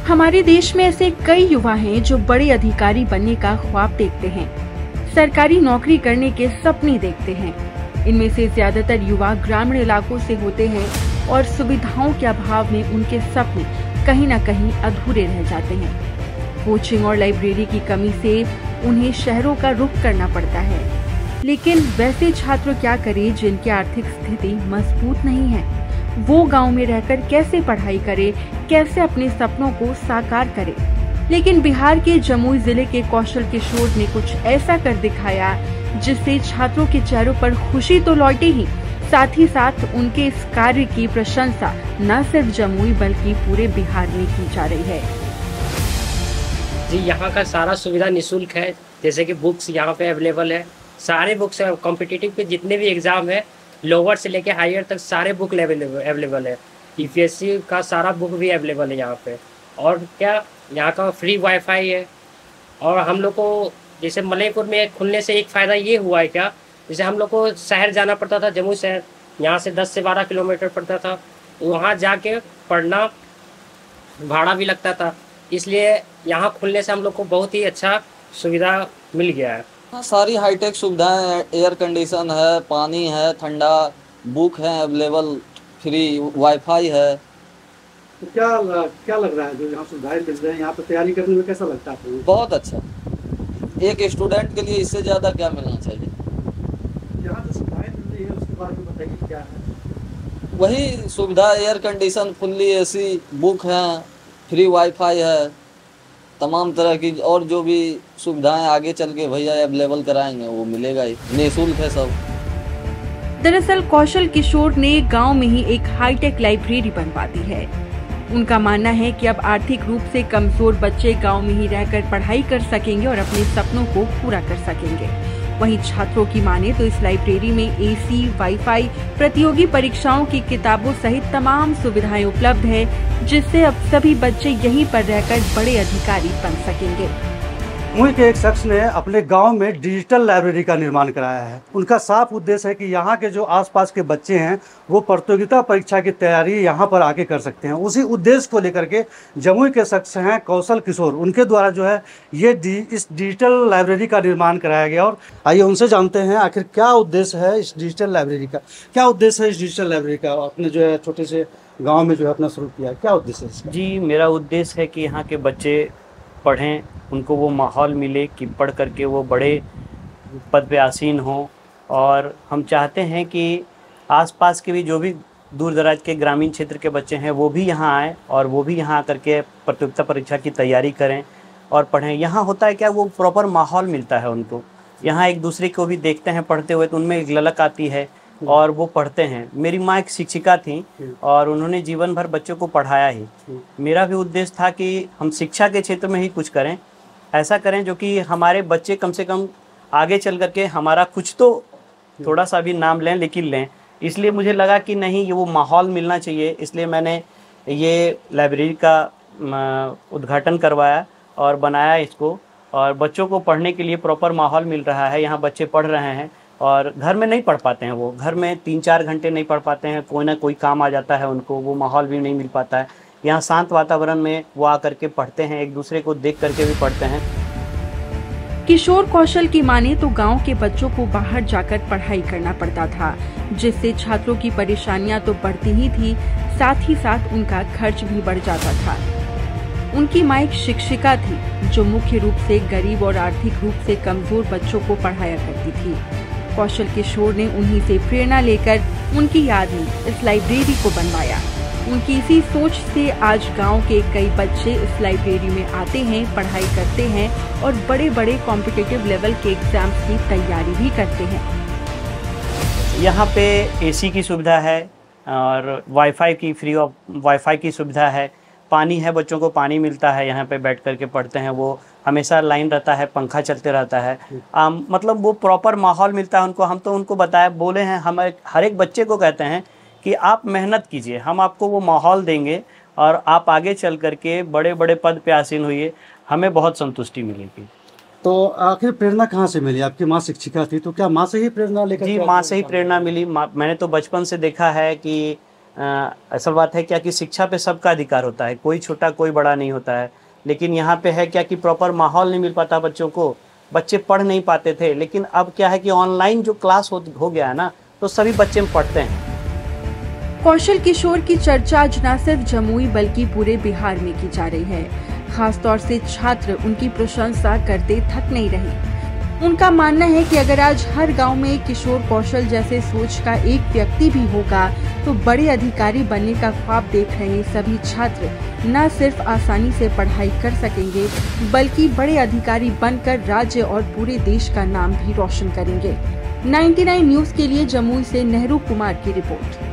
हमारे देश में ऐसे कई युवा हैं जो बड़े अधिकारी बनने का ख्वाब देखते हैं, सरकारी नौकरी करने के सपने देखते हैं। इनमें से ज्यादातर युवा ग्रामीण इलाकों से होते हैं और सुविधाओं के अभाव में उनके सपने कहीं न कहीं अधूरे रह जाते हैं। कोचिंग और लाइब्रेरी की कमी से उन्हें शहरों का रुख करना पड़ता है। लेकिन वैसे छात्र क्या करें जिनकी आर्थिक स्थिति मजबूत नहीं है? वो गांव में रहकर कैसे पढ़ाई करे, कैसे अपने सपनों को साकार करे? लेकिन बिहार के जमुई जिले के कौशल किशोर ने कुछ ऐसा कर दिखाया जिससे छात्रों के चेहरों पर खुशी तो लौटी ही, साथ ही साथ उनके इस कार्य की प्रशंसा न सिर्फ जमुई बल्कि पूरे बिहार में की जा रही है। जी, यहाँ का सारा सुविधा निःशुल्क है। जैसे कि बुक्स यहाँ पे अवेलेबल है, सारे बुक्स कॉम्पिटिटिव के जितने भी एग्जाम है, लोअर से लेके हायर तक सारे बुक अवेलेबल है। यूपीएससी का सारा बुक भी अवेलेबल है यहाँ पे। और क्या, यहाँ का फ्री वाईफाई है। और हम लोग को जैसे मलयपुर में खुलने से एक फ़ायदा ये हुआ है क्या, जैसे हम लोग को शहर जाना पड़ता था, जम्मू शहर यहाँ से 10 से 12 किलोमीटर पड़ता था, वहाँ जाके पढ़ना भाड़ा भी लगता था। इसलिए यहाँ खुलने से हम लोग को बहुत ही अच्छा सुविधा मिल गया है। हाँ, सारी हाईटेक सुविधाएं हैं, एयर कंडीशन है, पानी है, ठंडा, बुक है अवेलेबल, फ्री वाईफाई है। तो क्या लग रहा है जो यहाँ सुविधाएं मिल रही हैं, यहाँ पर तैयारी करने में कैसा लगता है? बहुत अच्छा। एक स्टूडेंट के लिए इससे ज़्यादा क्या मिलना चाहिए? यहाँ जो सुविधाएं मिल रही है उसके बारे में बताइए क्या है? वही सुविधा, air condition, fully AC, book है, फ्री वाईफाई है, तमाम तरह की और जो भी सुविधाएं आगे चल के भैया अवेलेबल कराएंगे वो मिलेगा ही, निःशुल्क है सब। दरअसल कौशल किशोर ने गांव में ही एक हाईटेक लाइब्रेरी बनवा दी है। उनका मानना है कि अब आर्थिक रूप से कमजोर बच्चे गांव में ही रहकर पढ़ाई कर सकेंगे और अपने सपनों को पूरा कर सकेंगे। वहीं छात्रों की माने तो इस लाइब्रेरी में एसी, वाईफाई, प्रतियोगी परीक्षाओं की किताबों सहित तमाम सुविधाएं उपलब्ध है, जिससे अब सभी बच्चे यहीं पर रहकर बड़े अधिकारी बन सकेंगे। जमुई के एक शख्स ने अपने गांव में डिजिटल लाइब्रेरी का निर्माण कराया है। उनका साफ उद्देश्य है कि यहाँ के जो आसपास के बच्चे हैं वो प्रतियोगिता परीक्षा की तैयारी यहाँ पर आके कर सकते हैं। उसी उद्देश्य को लेकर के जमुई के शख्स हैं कौशल किशोर, उनके द्वारा जो है ये इस डिजिटल लाइब्रेरी का निर्माण कराया गया। और आइए उनसे जानते हैं आखिर क्या उद्देश्य है इस डिजिटल लाइब्रेरी का। क्या उद्देश्य है इस डिजिटल लाइब्रेरी का? आपने जो है छोटे से गाँव में जो है अपना शुरू किया, क्या उद्देश्य है इसका? जी, मेरा उद्देश्य है कि यहाँ के बच्चे पढ़ें, उनको वो माहौल मिले कि पढ़ करके वो बड़े पद पे आसीन हों। और हम चाहते हैं कि आसपास के भी जो भी दूर दराज के ग्रामीण क्षेत्र के बच्चे हैं वो भी यहाँ आएँ और वो भी यहाँ आकर के प्रतियोगिता परीक्षा की तैयारी करें और पढ़ें। यहाँ होता है क्या, वो प्रॉपर माहौल मिलता है उनको। यहाँ एक दूसरे को भी देखते हैं पढ़ते हुए तो उनमें एक ललक आती है और वो पढ़ते हैं। मेरी माँ एक शिक्षिका थी और उन्होंने जीवन भर बच्चों को पढ़ाया ही। मेरा भी उद्देश्य था कि हम शिक्षा के क्षेत्र में ही कुछ करें, ऐसा करें जो कि हमारे बच्चे कम से कम आगे चल करके हमारा कुछ तो थोड़ा सा भी नाम लें, लेकिन लें। इसलिए मुझे लगा कि नहीं, ये वो माहौल मिलना चाहिए, इसलिए मैंने ये लाइब्रेरी का उद्घाटन करवाया और बनाया इसको। और बच्चों को पढ़ने के लिए प्रॉपर माहौल मिल रहा है। यहाँ बच्चे पढ़ रहे हैं और घर में नहीं पढ़ पाते हैं, वो घर में 3-4 घंटे नहीं पढ़ पाते हैं, कोई ना कोई काम आ जाता है उनको, वो माहौल भी नहीं मिल पाता है। यहाँ शांत वातावरण में वो आकर के पढ़ते हैं, एक दूसरे को देख करके भी पढ़ते हैं। किशोर कौशल की माने तो गांव के बच्चों को बाहर जाकर पढ़ाई करना पड़ता था, जिससे छात्रों की परेशानियां तो बढ़ती ही थी, साथ ही साथ उनका खर्च भी बढ़ जाता था। उनकी मां एक शिक्षिका थी जो मुख्य रूप से गरीब और आर्थिक रूप से कमजोर बच्चों को पढ़ाया करती थी। कौशल किशोर ने उन्हीं से प्रेरणा लेकर उनकी याद में इस लाइब्रेरी को बनवाया। उनकी इसी सोच से आज गांव के कई बच्चे इस लाइब्रेरी में आते हैं, पढ़ाई करते हैं और बड़े बड़े कॉम्पिटिटिव लेवल के एग्जाम्स की तैयारी भी करते हैं। यहाँ पे एसी की सुविधा है और वाईफाई की फ्री ऑफ वाईफाई की सुविधा है। पानी है, बच्चों को पानी मिलता है, यहाँ पे बैठ करके पढ़ते हैं, वो हमेशा लाइन रहता है, पंखा चलते रहता है। मतलब वो प्रॉपर माहौल मिलता है उनको। हम तो उनको बताया बोले हैं, हम हर एक बच्चे को कहते हैं कि आप मेहनत कीजिए, हम आपको वो माहौल देंगे और आप आगे चल करके बड़े बड़े पद पे आसीन हुई, हमें बहुत संतुष्टि मिलेगी। तो आखिर प्रेरणा कहाँ से मिली? आपकी माँ शिक्षिका थी, तो क्या माँ से ही प्रेरणा लेकर? जी, माँ से ही प्रेरणा मिली। मैंने तो बचपन से देखा है कि असल बात है क्या कि शिक्षा पे सबका अधिकार होता है, कोई छोटा कोई बड़ा नहीं होता है। लेकिन यहाँ पे है क्या कि प्रॉपर माहौल नहीं मिल पाता बच्चों को, बच्चे पढ़ नहीं पाते थे। लेकिन अब क्या है कि ऑनलाइन जो क्लास हो गया है ना, तो सभी बच्चे पढ़ते हैं। कौशल किशोर की चर्चा आज न सिर्फ जमुई बल्कि पूरे बिहार में की जा रही है। खासतौर से छात्र उनकी प्रशंसा करते थक नहीं रहे। उनका मानना है कि अगर आज हर गांव में किशोर कौशल जैसे सोच का एक व्यक्ति भी होगा तो बड़े अधिकारी बनने का ख्वाब देख रहे सभी छात्र न सिर्फ आसानी से पढ़ाई कर सकेंगे बल्कि बड़े अधिकारी बनकर राज्य और पूरे देश का नाम भी रोशन करेंगे। 99 न्यूज़ के लिए जमुई से नेहरू कुमार की रिपोर्ट।